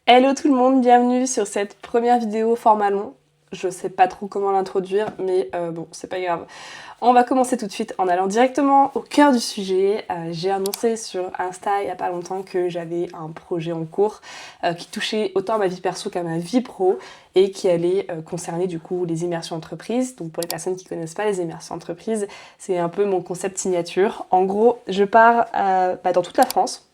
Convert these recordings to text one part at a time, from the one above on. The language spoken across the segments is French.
Hello tout le monde, bienvenue sur cette première vidéo format long. Je sais pas trop comment l'introduire, mais bon, c'est pas grave. On va commencer tout de suite en allant directement au cœur du sujet. J'ai annoncé sur Insta il y a pas longtemps que j'avais un projet en cours qui touchait autant ma vie perso qu'à ma vie pro et qui allait concerner du coup les immersions entreprises. Donc pour les personnes qui connaissent pas les immersions entreprises, c'est un peu mon concept signature. En gros, je pars dans toute la France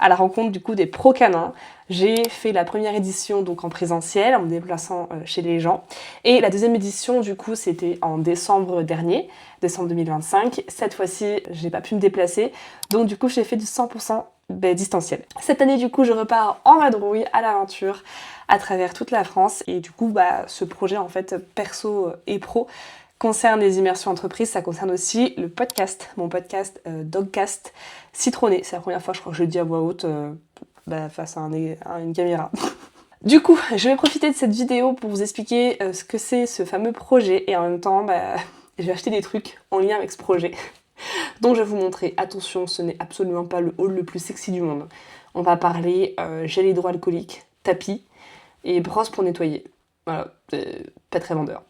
à la rencontre du coup des pros canins. J'ai fait la première édition donc en présentiel en me déplaçant chez les gens et la deuxième édition du coup c'était en décembre dernier, décembre 2025. Cette fois-ci j'ai pas pu me déplacer donc du coup j'ai fait du 100% distanciel. Cette année du coup je repars en vadrouille à l'aventure à travers toute la France et du coup ce projet en fait perso et pro concerne les immersions entreprises, ça concerne aussi le podcast, mon podcast Dogcast Citronné. C'est la première fois je crois que je le dis à voix haute face à une caméra. Du coup, je vais profiter de cette vidéo pour vous expliquer ce que c'est ce fameux projet et en même temps, je vais acheter des trucs en lien avec ce projet. Donc je vais vous montrer, attention, ce n'est absolument pas le haul le plus sexy du monde. On va parler gel hydroalcoolique, tapis et brosse pour nettoyer. Voilà, pas très vendeur.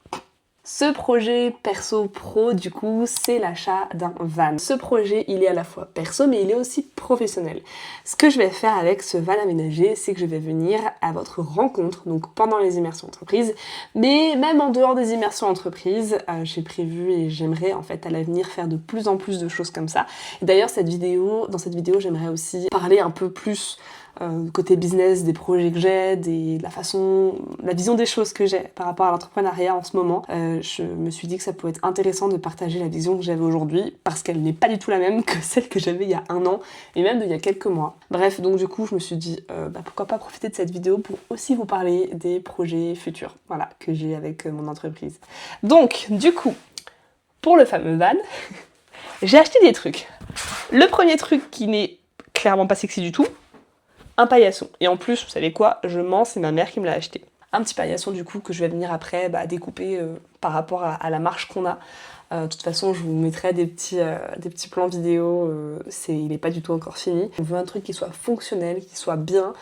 Ce projet perso-pro, du coup, c'est l'achat d'un van. Ce projet, il est à la fois perso, mais il est aussi professionnel. Ce que je vais faire avec ce van aménagé, c'est que je vais venir à votre rencontre, donc pendant les immersions entreprises, mais même en dehors des immersions entreprises, j'ai prévu et j'aimerais en fait à l'avenir faire de plus en plus de choses comme ça. Et d'ailleurs, dans cette vidéo, j'aimerais aussi parler un peu plus côté business, des projets que j'ai, la vision des choses que j'ai par rapport à l'entrepreneuriat en ce moment. Je me suis dit que ça pouvait être intéressant de partager la vision que j'avais aujourd'hui parce qu'elle n'est pas du tout la même que celle que j'avais il y a un an et même il y a quelques mois. Bref, donc du coup je me suis dit pourquoi pas profiter de cette vidéo pour aussi vous parler des projets futurs, voilà, que j'ai avec mon entreprise. Donc du coup, pour le fameux van, j'ai acheté des trucs. Le premier truc qui n'est clairement pas sexy du tout, un paillasson. Et en plus, vous savez quoi, je mens, c'est ma mère qui me l'a acheté. Un petit paillasson du coup que je vais venir après découper par rapport à la marche qu'on a. De toute façon, je vous mettrai des petits plans vidéo, il n'est pas du tout encore fini. On veut un truc qui soit fonctionnel, qui soit bien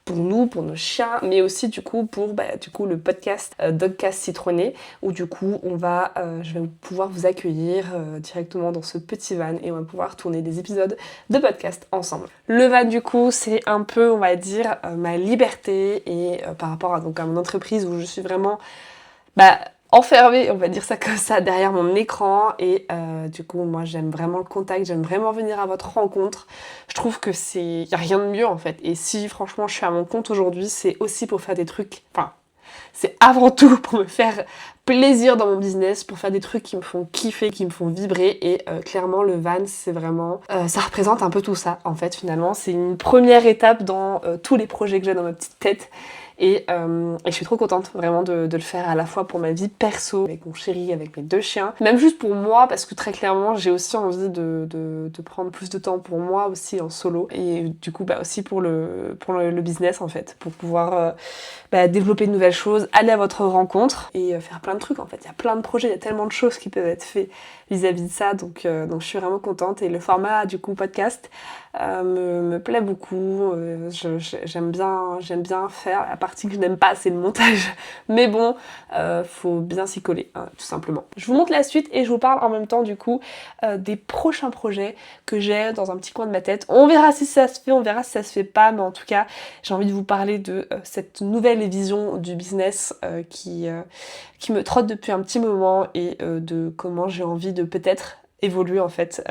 pour nous, pour nos chiens, mais aussi du coup pour le podcast Dogcast Citronné, où du coup je vais pouvoir vous accueillir directement dans ce petit van et on va pouvoir tourner des épisodes de podcast ensemble. Le van du coup c'est un peu, on va dire, ma liberté et par rapport à mon entreprise où je suis vraiment enfermée, on va dire ça comme ça, derrière mon écran et du coup moi j'aime vraiment le contact, j'aime vraiment venir à votre rencontre. Je trouve que y a rien de mieux en fait. Et si franchement je suis à mon compte aujourd'hui, c'est aussi pour faire des trucs, c'est avant tout pour me faire plaisir dans mon business, pour faire des trucs qui me font kiffer, qui me font vibrer et clairement le van c'est vraiment, ça représente un peu tout ça en fait finalement. C'est une première étape dans tous les projets que j'ai dans ma petite tête. Et je suis trop contente vraiment de le faire à la fois pour ma vie perso, avec mon chéri, avec mes deux chiens, même juste pour moi parce que très clairement j'ai aussi envie de prendre plus de temps pour moi aussi en solo et du coup aussi pour le business en fait, pour pouvoir développer de nouvelles choses, aller à votre rencontre et faire plein de trucs en fait. Il y a plein de projets, il y a tellement de choses qui peuvent être faites vis-à-vis de ça, donc je suis vraiment contente et le format du coup podcast me plaît beaucoup. J'aime bien faire. La partie que je n'aime pas c'est le montage, mais bon, faut bien s'y coller tout simplement. Je vous montre la suite et je vous parle en même temps du coup des prochains projets que j'ai dans un petit coin de ma tête. On verra si ça se fait, on verra si ça se fait pas, mais en tout cas j'ai envie de vous parler de cette nouvelle vision du business qui me trotte depuis un petit moment et de comment j'ai envie de peut-être évoluer en fait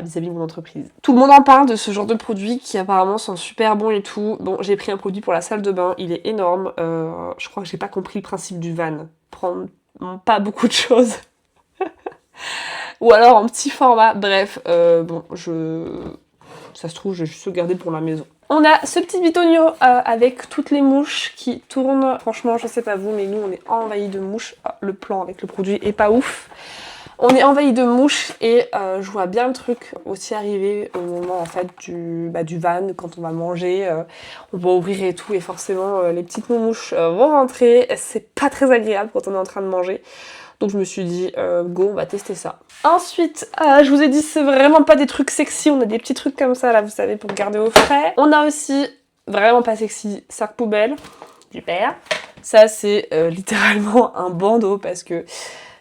vis-à-vis de mon entreprise. Tout le monde en parle de ce genre de produits qui apparemment sont super bons et tout. Bon, j'ai pris un produit pour la salle de bain, il est énorme. Je crois que j'ai pas compris le principe du van. Prendre pas beaucoup de choses. Ou alors en petit format. Bref, ça se trouve, je vais juste le garder pour la maison. On a ce petit bitonio avec toutes les mouches qui tournent. Franchement, je sais pas vous, mais nous on est envahis de mouches. Le plan avec le produit est pas ouf. On est envahi de mouches et je vois bien le truc aussi arriver au moment en fait du van quand on va manger, on va ouvrir et tout et forcément les petites mouches vont rentrer, c'est pas très agréable quand on est en train de manger. Donc je me suis dit go, on va tester ça. Ensuite, je vous ai dit c'est vraiment pas des trucs sexy, on a des petits trucs comme ça là, vous savez, pour garder au frais. On a aussi vraiment pas sexy. Sac poubelle, super. Ça c'est littéralement un bandeau parce que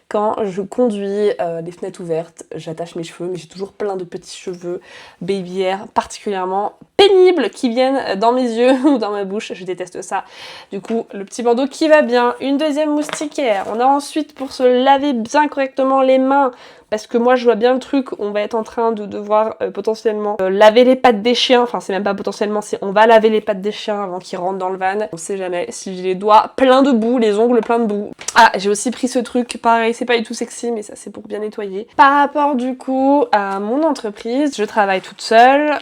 quand je conduis les fenêtres ouvertes, j'attache mes cheveux, mais j'ai toujours plein de petits cheveux baby hair particulièrement pénibles qui viennent dans mes yeux ou dans ma bouche. Je déteste ça. Du coup, le petit bandeau qui va bien. Une deuxième moustiquaire. On a ensuite pour se laver bien correctement les mains. Parce que moi je vois bien le truc, on va être en train de devoir potentiellement laver les pattes des chiens, enfin c'est même pas potentiellement, c'est on va laver les pattes des chiens avant qu'ils rentrent dans le van. On sait jamais, si j'ai les doigts pleins de boue, les ongles pleins de boue. Ah, j'ai aussi pris ce truc, pareil, c'est pas du tout sexy mais ça c'est pour bien nettoyer. Par rapport du coup à mon entreprise, je travaille toute seule,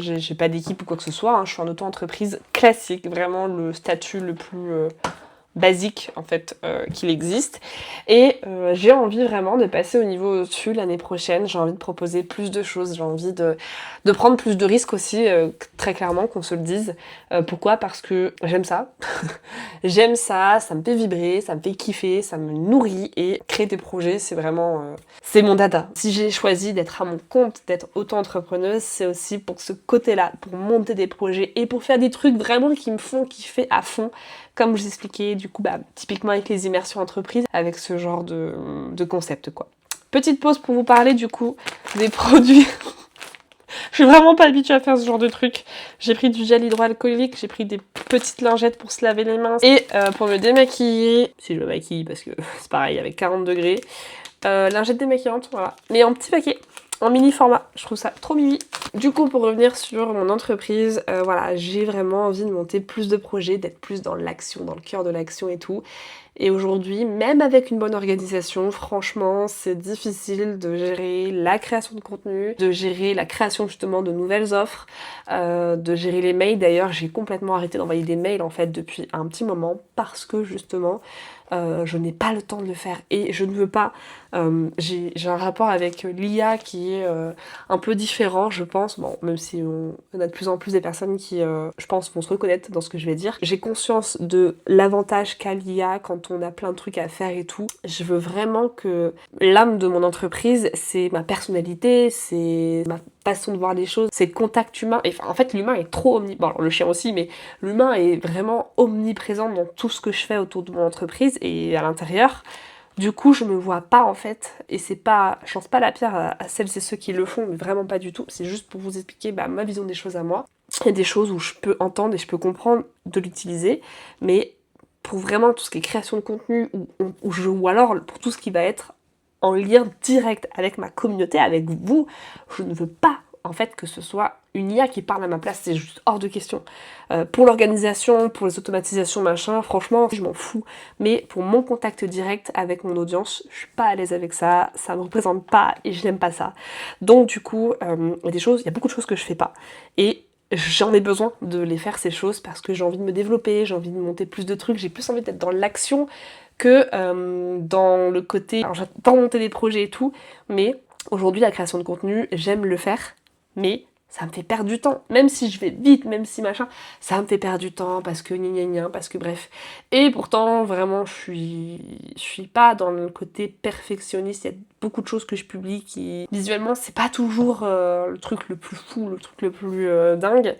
j'ai pas d'équipe ou quoi que ce soit, hein. Je suis en auto-entreprise classique, vraiment le statut le plus... basique en fait qu'il existe et j'ai envie vraiment de passer au niveau au-dessus l'année prochaine. J'ai envie de proposer plus de choses, j'ai envie de prendre plus de risques aussi, très clairement qu'on se le dise. Pourquoi? Parce que j'aime ça. J'aime ça, ça me fait vibrer, ça me fait kiffer, ça me nourrit et créer des projets c'est vraiment c'est mon dada. Si j'ai choisi d'être à mon compte, d'être auto-entrepreneuse, c'est aussi pour ce côté-là, pour monter des projets et pour faire des trucs vraiment qui me font kiffer à fond. Comme je vous expliquais, du coup, typiquement avec les immersions entreprises, avec ce genre de concept, quoi. Petite pause pour vous parler, du coup, des produits. Je suis vraiment pas habituée à faire ce genre de truc. J'ai pris du gel hydroalcoolique, j'ai pris des petites lingettes pour se laver les mains. Et pour me démaquiller, si je me maquille, parce que c'est pareil, avec 40 degrés, lingette démaquillante, voilà. Mais en petit paquet. En mini format, je trouve ça trop mimi. Du coup, pour revenir sur mon entreprise, voilà, j'ai vraiment envie de monter plus de projets, d'être plus dans l'action, dans le cœur de l'action et tout. Et aujourd'hui, même avec une bonne organisation, franchement, c'est difficile de gérer la création de contenu, de gérer la création justement de nouvelles offres, de gérer les mails. D'ailleurs, j'ai complètement arrêté d'envoyer des mails en fait depuis un petit moment parce que justement, je n'ai pas le temps de le faire et je ne veux pas. J'ai un rapport avec l'IA qui est un peu différent, je pense. Bon, même si on a de plus en plus des personnes qui, je pense, vont se reconnaître dans ce que je vais dire. J'ai conscience de l'avantage qu'a l'IA quand on a plein de trucs à faire et tout. Je veux vraiment que l'âme de mon entreprise, c'est ma personnalité, c'est ma façon de voir les choses, c'est le contact humain. Et en fait, l'humain est trop bon, alors le chien aussi, mais l'humain est vraiment omniprésent dans tout ce que je fais autour de mon entreprise et à l'intérieur. Du coup, je me vois pas en fait, et c'est pas, je lance pas la pierre à celles et ceux qui le font, mais vraiment pas du tout. C'est juste pour vous expliquer ma vision des choses à moi. Il y a des choses où je peux entendre et je peux comprendre de l'utiliser, mais pour vraiment tout ce qui est création de contenu, ou alors pour tout ce qui va être en lien direct avec ma communauté, avec vous, je ne veux pas en fait que ce soit une IA qui parle à ma place, c'est juste hors de question. Pour l'organisation, pour les automatisations, machin, franchement, je m'en fous. Mais pour mon contact direct avec mon audience, je suis pas à l'aise avec ça, ça me représente pas et je n'aime pas ça. Donc du coup, il y a beaucoup de choses que je fais pas. Et j'en ai besoin de les faire ces choses parce que j'ai envie de me développer, j'ai envie de monter plus de trucs, j'ai plus envie d'être dans l'action que dans le côté... Alors j'adore monter des projets et tout, mais aujourd'hui la création de contenu, j'aime le faire, mais ça me fait perdre du temps. Même si je vais vite, même si machin, ça me fait perdre du temps parce que gna gna gna, parce que bref. Et pourtant, vraiment, je suis pas dans le côté perfectionniste. Il y a beaucoup de choses que je publie qui, visuellement, c'est pas toujours le truc le plus fou, le truc le plus dingue.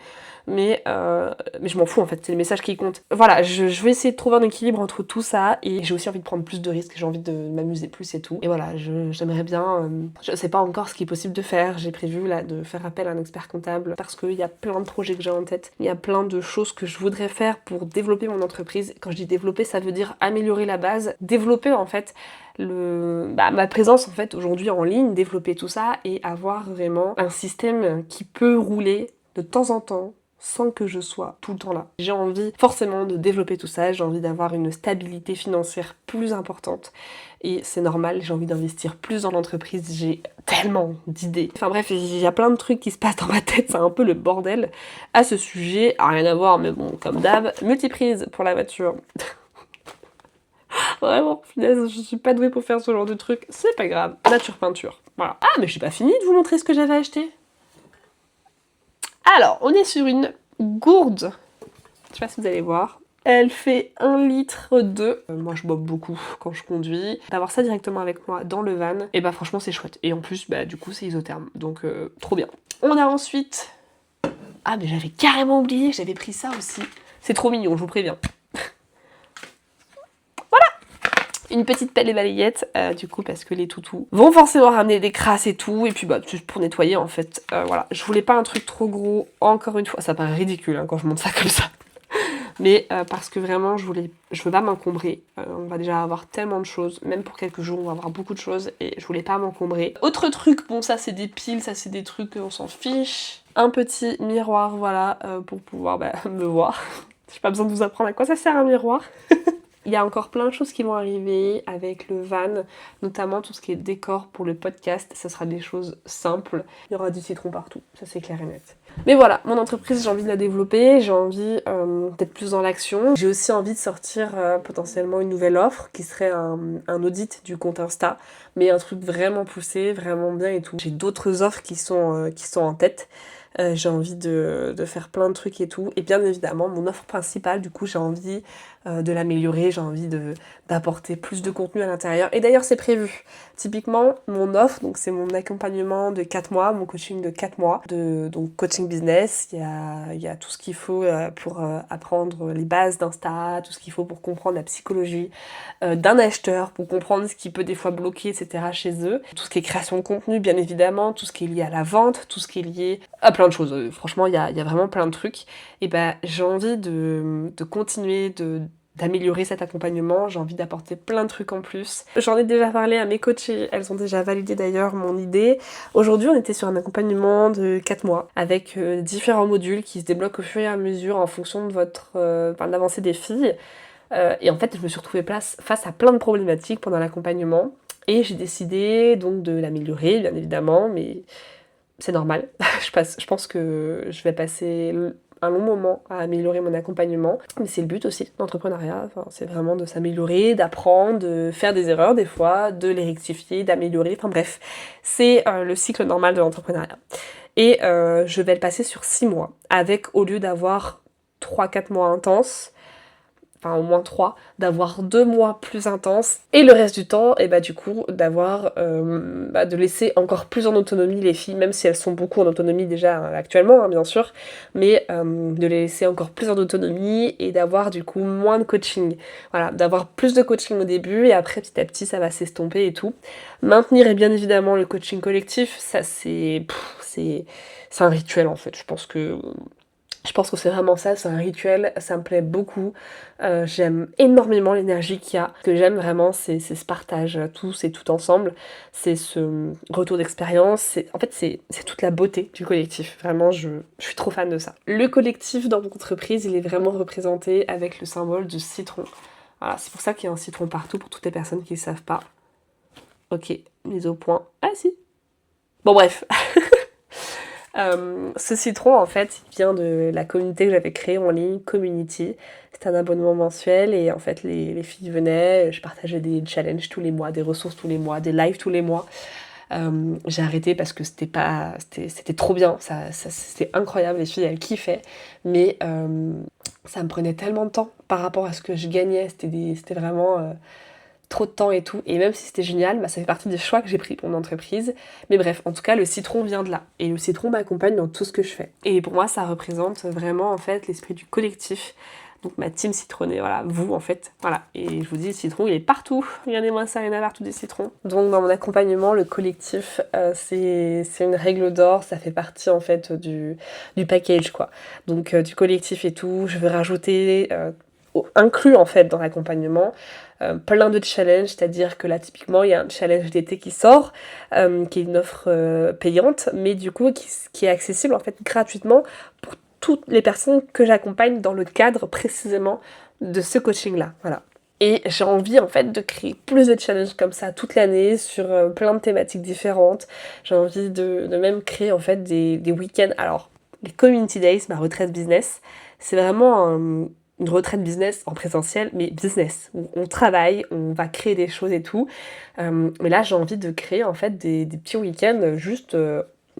Mais je m'en fous en fait, c'est le message qui compte. Voilà, je vais essayer de trouver un équilibre entre tout ça et j'ai aussi envie de prendre plus de risques, j'ai envie de m'amuser plus et tout. Et voilà, j'aimerais bien, je sais pas encore ce qui est possible de faire, j'ai prévu là de faire appel à un expert comptable parce qu'il y a plein de projets que j'ai en tête, il y a plein de choses que je voudrais faire pour développer mon entreprise. Quand je dis développer, ça veut dire améliorer la base, développer en fait ma présence en fait aujourd'hui en ligne, développer tout ça et avoir vraiment un système qui peut rouler de temps en temps sans que je sois tout le temps là. J'ai envie forcément de développer tout ça, j'ai envie d'avoir une stabilité financière plus importante et c'est normal, j'ai envie d'investir plus dans l'entreprise, j'ai tellement d'idées. Enfin bref, il y a plein de trucs qui se passent dans ma tête, c'est un peu le bordel à ce sujet, rien à voir mais bon, comme d'hab, multiprise pour la voiture. Vraiment, punaise, je suis pas douée pour faire ce genre de truc, c'est pas grave, nature peinture. Voilà. Ah mais j'ai pas fini de vous montrer ce que j'avais acheté. Alors, on est sur une gourde. Je sais pas si vous allez voir. Elle fait 1,2 litre. Moi, je bois beaucoup quand je conduis. D'avoir ça directement avec moi dans le van, et bah franchement, c'est chouette. Et en plus, du coup, c'est isotherme. Donc, trop bien. On a ensuite Ah mais j'avais carrément oublié que j'avais pris ça aussi. C'est trop mignon, je vous préviens. Une petite pelle et balayette, du coup, parce que les toutous vont forcément ramener des crasses et tout, et puis bah, juste pour nettoyer en fait. Voilà, je voulais pas un truc trop gros, encore une fois, ça paraît ridicule hein, quand je monte ça comme ça. Mais parce que vraiment, je veux pas m'encombrer. On va déjà avoir tellement de choses, même pour quelques jours, on va avoir beaucoup de choses, et je voulais pas m'encombrer. Autre truc, bon ça c'est des piles, ça c'est des trucs, on s'en fiche. Un petit miroir, voilà, pour pouvoir me voir. J'ai pas besoin de vous apprendre à quoi ça sert un miroir. Il y a encore plein de choses qui vont arriver avec le van, notamment tout ce qui est décor pour le podcast, ça sera des choses simples. Il y aura du citron partout, ça c'est clair et net. Mais voilà, mon entreprise, j'ai envie de la développer, j'ai envie d'être plus dans l'action. J'ai aussi envie de sortir potentiellement une nouvelle offre qui serait un audit du compte Insta, mais un truc vraiment poussé, vraiment bien et tout. J'ai d'autres offres qui sont en tête. J'ai envie de faire plein de trucs et tout. Et bien évidemment, mon offre principale, du coup, j'ai envie de l'améliorer, j'ai envie d'apporter plus de contenu à l'intérieur. Et d'ailleurs, c'est prévu. Typiquement, mon offre, donc c'est mon accompagnement de 4 mois, mon coaching de 4 mois, donc coaching business. Il y a tout ce qu'il faut pour apprendre les bases d'Insta, tout ce qu'il faut pour comprendre la psychologie d'un acheteur, pour comprendre ce qui peut des fois bloquer, etc. chez eux. Tout ce qui est création de contenu, bien évidemment, tout ce qui est lié à la vente, tout ce qui est lié à plein de choses. Franchement, il y a vraiment plein de trucs. Et j'ai envie de continuer d'améliorer cet accompagnement, j'ai envie d'apporter plein de trucs en plus. J'en ai déjà parlé à mes coachées, elles ont déjà validé d'ailleurs mon idée. Aujourd'hui, on était sur un accompagnement de 4 mois, avec différents modules qui se débloquent au fur et à mesure en fonction de l'avancée des filles. Et en fait, je me suis retrouvée face à plein de problématiques pendant l'accompagnement, et j'ai décidé donc de l'améliorer, bien évidemment, mais c'est normal. Je pense que je vais passer un long moment à améliorer mon accompagnement, mais c'est le but aussi d'entrepreneuriat, c'est vraiment de s'améliorer, d'apprendre, de faire des erreurs des fois, de les rectifier, d'améliorer, enfin bref, c'est le cycle normal de l'entrepreneuriat. Et je vais le passer sur 6 mois, avec au lieu d'avoir 3-4 mois intenses, enfin au moins 3, d'avoir 2 mois plus intenses, et le reste du temps, et du coup, d'avoir, de laisser encore plus en autonomie les filles, même si elles sont beaucoup en autonomie déjà actuellement, hein, bien sûr, mais de les laisser encore plus en autonomie, et d'avoir du coup moins de coaching. Voilà, d'avoir plus de coaching au début, et après petit à petit ça va s'estomper et tout. Maintenir, et bien évidemment, le coaching collectif, ça c'est un rituel en fait, je pense que c'est vraiment ça, c'est un rituel, ça me plaît beaucoup. J'aime énormément l'énergie qu'il y a. Ce que j'aime vraiment, c'est ce partage tous et tout ensemble. C'est ce retour d'expérience. En fait, c'est toute la beauté du collectif. Vraiment, je suis trop fan de ça. Le collectif dans mon entreprise, il est vraiment représenté avec le symbole du citron. Voilà, c'est pour ça qu'il y a un citron partout pour toutes les personnes qui ne savent pas. Ok, mise au point. Ah si. Bon bref. Ce citron, en fait, il vient de la communauté que j'avais créée en ligne, Community. C'était un abonnement mensuel, et en fait, les filles venaient, je partageais des challenges tous les mois, des ressources tous les mois, des lives tous les mois. J'ai arrêté parce que c'était trop bien, c'était incroyable, les filles elles kiffaient, mais ça me prenait tellement de temps par rapport à ce que je gagnais, c'était vraiment trop de temps et tout, et même si c'était génial, ça fait partie des choix que j'ai pris pour mon entreprise. Mais bref, en tout cas, le citron vient de là, et le citron m'accompagne dans tout ce que je fais. Et pour moi, ça représente vraiment en fait l'esprit du collectif, donc ma team citronnée, voilà, vous en fait, voilà. Et je vous dis, le citron, il est partout, regardez-moi ça, il y en a partout des citrons. Donc dans mon accompagnement, le collectif, c'est une règle d'or, ça fait partie en fait du package, quoi. Donc du collectif et tout, je veux rajouter... inclus en fait dans l'accompagnement, plein de challenges, c'est-à-dire que là typiquement il y a un challenge d'été qui sort, qui est une offre payante, mais du coup qui est accessible en fait gratuitement pour toutes les personnes que j'accompagne dans le cadre précisément de ce coaching là, voilà. Et j'ai envie en fait de créer plus de challenges comme ça toute l'année sur plein de thématiques différentes. J'ai envie de même créer en fait des week-ends. Alors les Community Days, ma retraite business, c'est vraiment une retraite business en présentiel, mais business, où on travaille, on va créer des choses et tout. Mais là, j'ai envie de créer en fait des petits week-ends juste...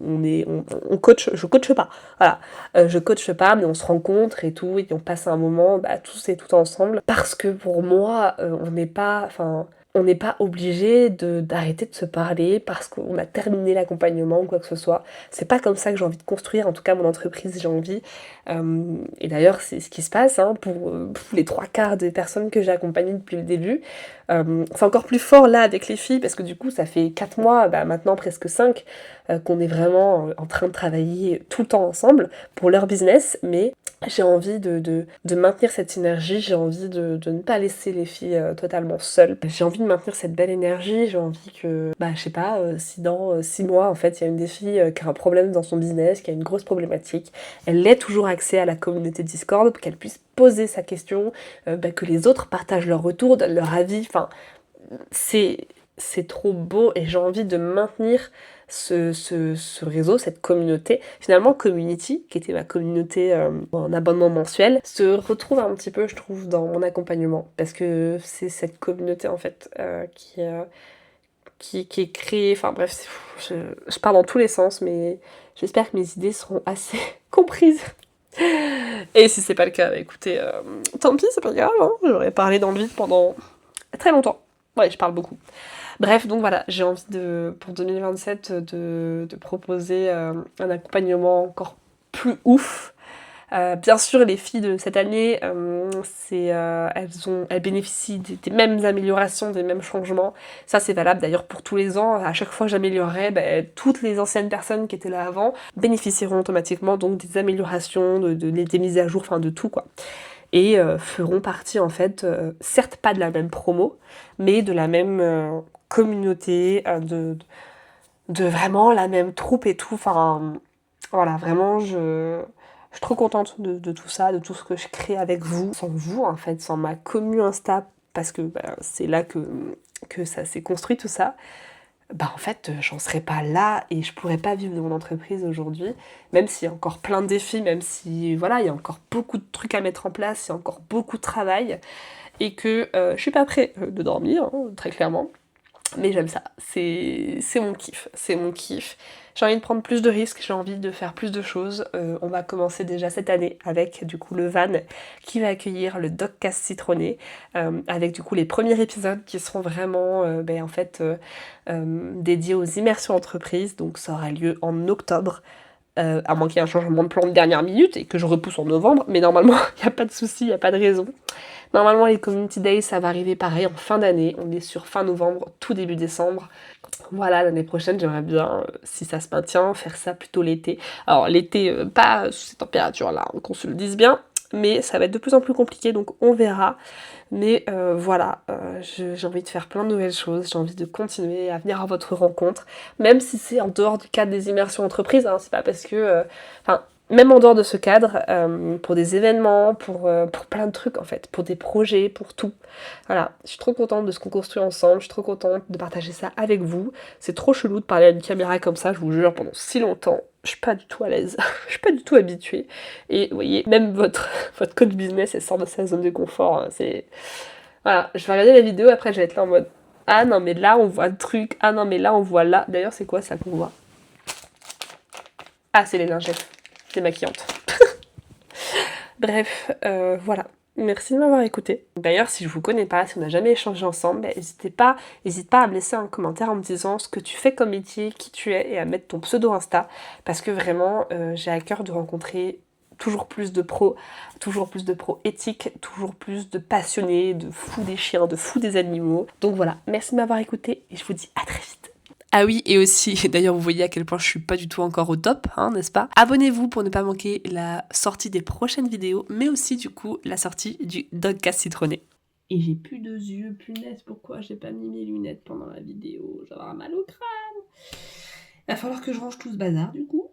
on coach, je coache pas, voilà, je coache pas, mais on se rencontre et tout, et on passe un moment tous et tout ensemble, parce que pour moi, on n'est pas, enfin, on n'est pas obligé d'arrêter de se parler parce qu'on a terminé l'accompagnement ou quoi que ce soit. C'est pas comme ça que j'ai envie de construire, en tout cas mon entreprise, j'ai envie. Et d'ailleurs, c'est ce qui se passe hein, pour les 3/4 des personnes que j'ai accompagnées depuis le début. C'est encore plus fort là avec les filles parce que du coup, ça fait 4 mois, maintenant presque 5, qu'on est vraiment en train de travailler tout le temps ensemble pour leur business, mais j'ai envie de maintenir cette synergie, j'ai envie de ne pas laisser les filles totalement seules. J'ai envie de maintenir cette belle énergie, j'ai envie que, je sais pas, si dans 6 mois, en fait, il y a une des filles qui a un problème dans son business, qui a une grosse problématique, elle ait toujours accès à la communauté Discord, pour qu'elle puisse poser sa question, que les autres partagent leur retour, donnent leur avis, enfin, c'est trop beau et j'ai envie de maintenir ce réseau, cette communauté. Finalement, Community, qui était ma communauté en abonnement mensuel, se retrouve un petit peu, je trouve, dans mon accompagnement. Parce que c'est cette communauté, en fait, qui est créée... Enfin bref, je pars dans tous les sens, mais j'espère que mes idées seront assez comprises. Et si c'est pas le cas, écoutez, tant pis, c'est pas grave, hein, j'aurais parlé dans le vide pendant très longtemps. Ouais, je parle beaucoup. Bref, donc voilà, j'ai envie pour 2027 de proposer un accompagnement encore plus ouf. Bien sûr, les filles de cette année, elles bénéficient des mêmes améliorations, des mêmes changements. Ça, c'est valable d'ailleurs pour tous les ans. À chaque fois que j'améliorerai, toutes les anciennes personnes qui étaient là avant bénéficieront automatiquement donc des améliorations, des mises à jour, enfin de tout quoi. Et feront partie en fait, certes pas de la même promo, mais de la même communauté, de vraiment la même troupe et tout. Enfin, voilà, vraiment, je suis trop contente de tout ça, de tout ce que je crée avec vous. Sans vous, en fait, sans ma commu Insta, parce que c'est là que ça s'est construit tout ça. En fait, j'en serais pas là et je pourrais pas vivre de mon entreprise aujourd'hui, même s'il y a encore plein de défis, même si, voilà, il y a encore beaucoup de trucs à mettre en place, il y a encore beaucoup de travail, et que je suis pas prêt de dormir, hein, très clairement. Mais j'aime ça, c'est mon kiff, c'est mon kiff. J'ai envie de prendre plus de risques, j'ai envie de faire plus de choses. On va commencer déjà cette année avec du coup le van qui va accueillir le Dogcast Citronné, avec du coup les premiers épisodes qui seront vraiment en fait dédiés aux immersions entreprises. Donc ça aura lieu en octobre. À moins qu'il y ait un changement de plan de dernière minute et que je repousse en novembre, mais normalement il n'y a pas de souci, il n'y a pas de raison. Normalement les Community Days ça va arriver pareil en fin d'année, on est sur fin novembre, tout début décembre. Voilà, l'année prochaine j'aimerais bien, si ça se maintient, faire ça plutôt l'été. Alors l'été, pas sous ces températures là, qu'on se le dise bien, mais ça va être de plus en plus compliqué donc on verra. Mais voilà, j'ai envie de faire plein de nouvelles choses, j'ai envie de continuer à venir à votre rencontre, même si c'est en dehors du cadre des immersions entreprises, hein, c'est pas parce que... même en dehors de ce cadre, pour des événements, pour plein de trucs en fait, pour des projets, pour tout. Voilà, je suis trop contente de ce qu'on construit ensemble, je suis trop contente de partager ça avec vous. C'est trop chelou de parler à une caméra comme ça, je vous jure, pendant si longtemps. Je suis pas du tout à l'aise, je suis pas du tout habituée. Et vous voyez, même votre coach business, elle sort de sa zone de confort. Hein, c'est... Voilà, je vais regarder la vidéo, après je vais être là en mode ah non mais là on voit le truc, ah non mais là on voit là. D'ailleurs c'est quoi ça qu'on voit? Ah c'est les lingettes, démaquillantes. Bref, voilà. Merci de m'avoir écouté. D'ailleurs, si je vous connais pas, si on n'a jamais échangé ensemble, n'hésite pas à me laisser un commentaire en me disant ce que tu fais comme métier, qui tu es, et à mettre ton pseudo Insta, parce que vraiment, j'ai à cœur de rencontrer toujours plus de pros éthiques, toujours plus de passionnés, de fous des chiens, de fous des animaux. Donc voilà, merci de m'avoir écouté, et je vous dis à très vite. Ah oui, et aussi, d'ailleurs vous voyez à quel point je suis pas du tout encore au top, hein, n'est-ce pas? Abonnez-vous pour ne pas manquer la sortie des prochaines vidéos, mais aussi du coup la sortie du Dogcast Citronné. Et j'ai plus de yeux, punaise, pourquoi j'ai pas mis mes lunettes pendant la vidéo? J'aurai mal au crâne. Il va falloir que je range tout ce bazar du coup.